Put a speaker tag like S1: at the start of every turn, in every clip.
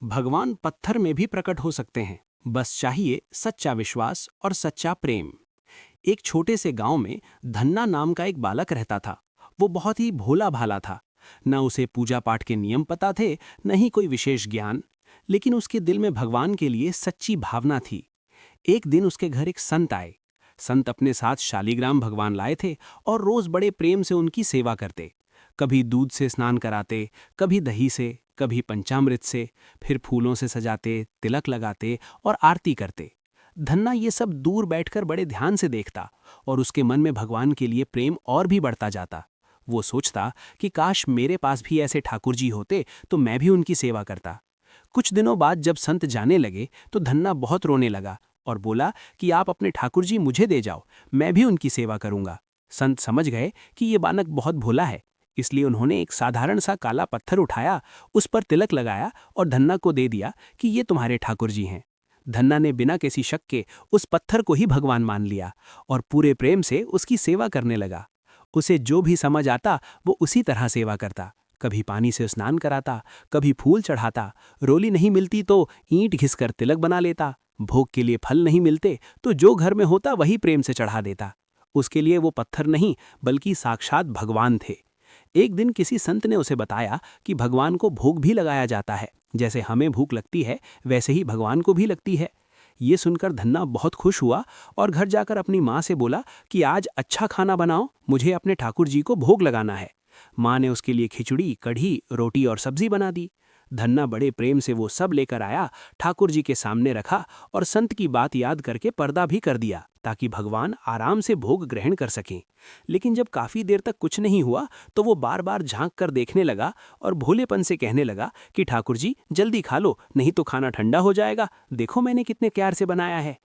S1: भगवान पत्थर में भी प्रकट हो सकते हैं, बस चाहिए सच्चा विश्वास और सच्चा प्रेम। एक छोटे से गांव में धन्ना नाम का एक बालक रहता था। वो बहुत ही भोला भाला था। न उसे पूजा पाठ के नियम पता थे, न ही कोई विशेष ज्ञान, लेकिन उसके दिल में भगवान के लिए सच्ची भावना थी। एक दिन उसके घर एक संत आए। संत अपने साथ शालीग्राम भगवान लाए थे और रोज बड़े प्रेम से उनकी सेवा करते। कभी दूध से स्नान कराते, कभी दही से, कभी पंचामृत से, फिर फूलों से सजाते, तिलक लगाते और आरती करते। धन्ना ये सब दूर बैठकर बड़े ध्यान से देखता और उसके मन में भगवान के लिए प्रेम और भी बढ़ता जाता। वो सोचता कि काश मेरे पास भी ऐसे ठाकुर जी होते तो मैं भी उनकी सेवा करता। कुछ दिनों बाद जब संत जाने लगे तो धन्ना बहुत रोने लगा और बोला कि आप अपने ठाकुर जी मुझे दे जाओ, मैं भी उनकी सेवा करूंगा। संत समझ गए कि ये बालक बहुत भोला है, इसलिए उन्होंने एक साधारण सा काला पत्थर उठाया, उस पर तिलक लगाया और धन्ना को दे दिया कि ये तुम्हारे ठाकुर जी हैं। धन्ना ने बिना किसी शक के उस पत्थर को ही भगवान मान लिया और पूरे प्रेम से उसकी सेवा करने लगा। उसे जो भी समझ आता वो उसी तरह सेवा करता। कभी पानी से स्नान कराता, कभी फूल चढ़ाता, रोली नहीं मिलती तो ईंट घिसकर तिलक बना लेता, भोग के लिए फल नहीं मिलते तो जो घर में होता वही प्रेम से चढ़ा देता। उसके लिए वो पत्थर नहीं बल्कि साक्षात भगवान थे। एक दिन किसी संत ने उसे बताया कि भगवान को भोग भी लगाया जाता है, जैसे हमें भूख लगती है वैसे ही भगवान को भी लगती है। ये सुनकर धन्ना बहुत खुश हुआ और घर जाकर अपनी माँ से बोला कि आज अच्छा खाना बनाओ, मुझे अपने ठाकुर जी को भोग लगाना है। माँ ने उसके लिए खिचड़ी, कढ़ी, रोटी और सब्जी बना दी। धन्ना बड़े प्रेम से वो सब लेकर आया, ठाकुर जी के सामने रखा और संत की बात याद करके पर्दा भी कर दिया ताकि भगवान आराम से भोग ग्रहण कर सकें। लेकिन जब काफी देर तक कुछ नहीं हुआ तो वो बार बार झांक कर देखने लगा और भोलेपन से कहने लगा कि ठाकुर जी जल्दी खा लो, नहीं तो खाना ठंडा हो जाएगा, देखो मैंने कितने प्यार से बनाया है।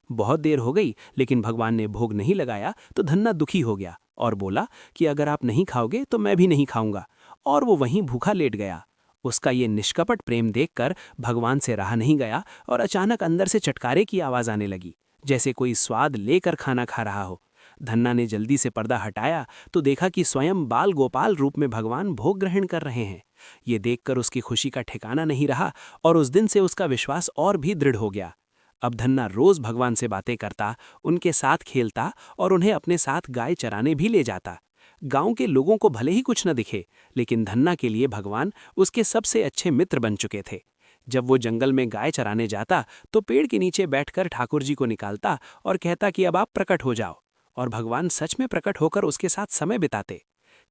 S1: बहुत देर हो गई लेकिन भगवान ने भोग नहीं लगाया तो धन्ना दुखी हो गया और बोला कि अगर आप नहीं खाओगे तो मैं भी नहीं खाऊंगा, और वो वहीं भूखा लेट गया। उसका ये निष्कपट प्रेम देखकर भगवान से रहा नहीं गया और अचानक अंदर से चटकारे की आवाज आने लगी, जैसे कोई स्वाद लेकर खाना खा रहा हो। धन्ना ने जल्दी से पर्दा हटाया तो देखा कि स्वयं बाल गोपाल रूप में भगवान भोग ग्रहण कर रहे हैं। ये देखकर उसकी खुशी का ठिकाना नहीं रहा और उस दिन से उसका विश्वास और भी दृढ़ हो गया। अब धन्ना रोज भगवान से बातें करता, उनके साथ खेलता और उन्हें अपने साथ गाय चराने भी ले जाता। गांव के लोगों को भले ही कुछ न दिखे, लेकिन धन्ना के लिए भगवान उसके सबसे अच्छे मित्र बन चुके थे। जब वो जंगल में गाय चराने जाता तो पेड़ के नीचे बैठकर ठाकुर जी को निकालता और कहता कि अब आप प्रकट हो जाओ, और भगवान सच में प्रकट होकर उसके साथ समय बिताते।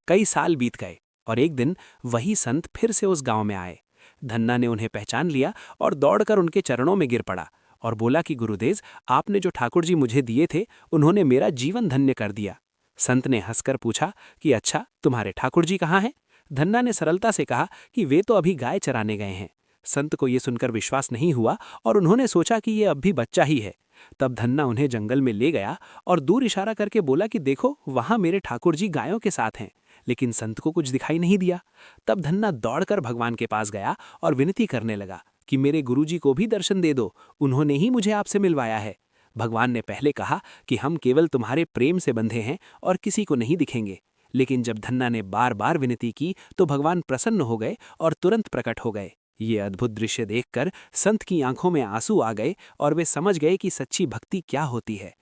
S1: कई साल बीत गए और एक दिन वही संत फिर से उस गांव में आए। धन्ना ने उन्हें पहचान लिया और दौड़कर उनके चरणों में गिर पड़ा और बोला कि गुरुदेव, आपने जो ठाकुर जी मुझे दिए थे उन्होंने मेरा जीवन धन्य कर दिया। संत ने हंसकर पूछा कि अच्छा, तुम्हारे ठाकुर जी कहाँ हैं? धन्ना ने सरलता से कहा कि वे तो अभी गाय चराने गए हैं। संत को ये सुनकर विश्वास नहीं हुआ और उन्होंने सोचा कि ये अब भी बच्चा ही है। तब धन्ना उन्हें जंगल में ले गया और दूर इशारा करके बोला कि देखो वहां मेरे ठाकुर जी गायों के साथ हैं। लेकिन संत को कुछ दिखाई नहीं दिया। तब धन्ना दौड़कर भगवान के पास गया और विनती करने लगा कि मेरे गुरुजी को भी दर्शन दे दो, उन्होंने ही मुझे आपसे मिलवाया है। भगवान ने पहले कहा कि हम केवल तुम्हारे प्रेम से बंधे हैं और किसी को नहीं दिखेंगे, लेकिन जब धन्ना ने बार बार विनती की तो भगवान प्रसन्न हो गए और तुरंत प्रकट हो गए। ये अद्भुत दृश्य देखकर संत की आंखों में आंसू आ गए और वे समझ गए कि सच्ची भक्ति क्या होती है।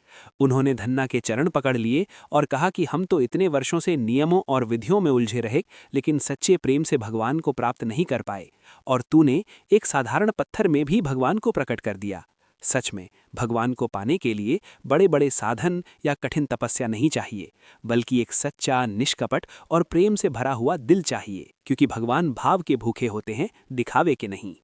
S1: उन्होंने धन्ना के चरण पकड़ लिए और कहा कि हम तो इतने वर्षों से नियमों और विधियों में उलझे रहे, लेकिन सच्चे प्रेम से भगवान को प्राप्त नहीं कर पाए, और तूने एक साधारण पत्थर में भी भगवान को प्रकट कर दिया। सच में भगवान को पाने के लिए बड़े बड़े साधन या कठिन तपस्या नहीं चाहिए, बल्कि एक सच्चा, निष्कपट और प्रेम से भरा हुआ दिल चाहिए, क्योंकि भगवान भाव के भूखे होते हैं, दिखावे के नहीं।